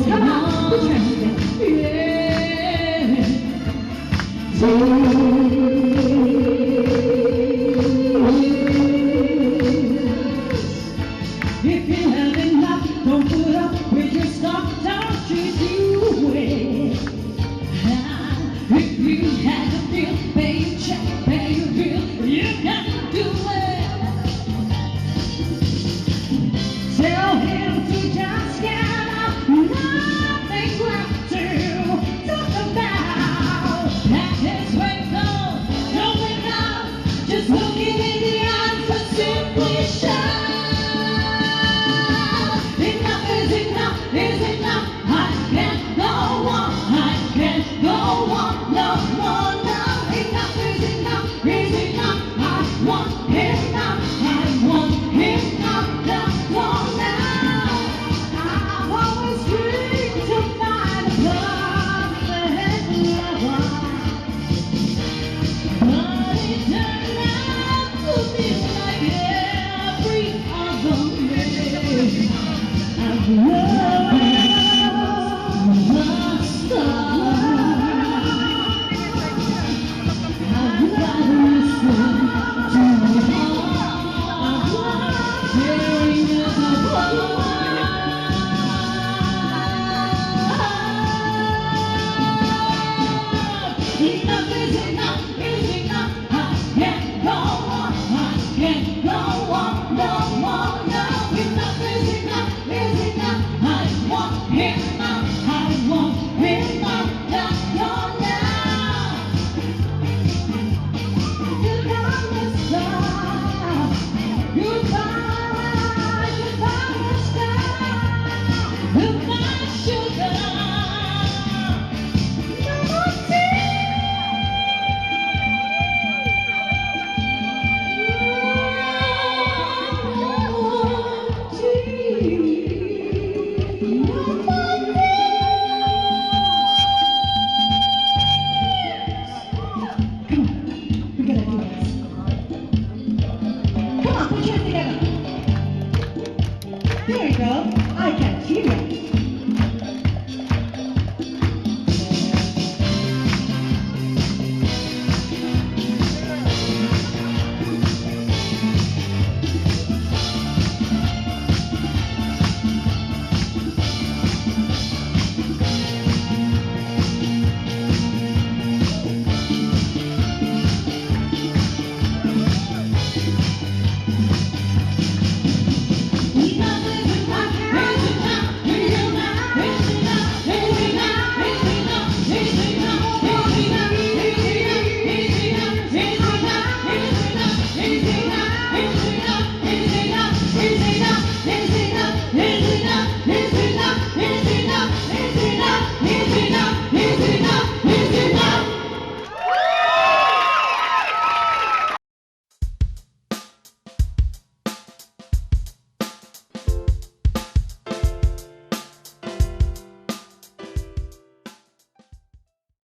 Come on, put your hands if you have enough, don't put up with your stuff, don't treat you well. If you had a bill, pay your check, pay your bill, you got to do it. Tell him to just get up, nothing left to talk about. That is when going out, just looking in the eyes and simply shout. Enough is enough, is enough. I can't go on, I can't go on no more. No, enough is enough, is enough. I want him now, I want him now, no more now. I've always dreamed to find a perfect lover, but it turned out to be like every other man. I've loved the stars. I've got to listen to my heart, tearing us apart. Enough is enough, is enough. I can't go on, I can't go on no more. No, enough is enough, is enough. I want him now, I want him now, no, now. Goodbye, Mister. Goodbye, goodbye, Mister. Goodbye, sugar. No more There you go. I got you.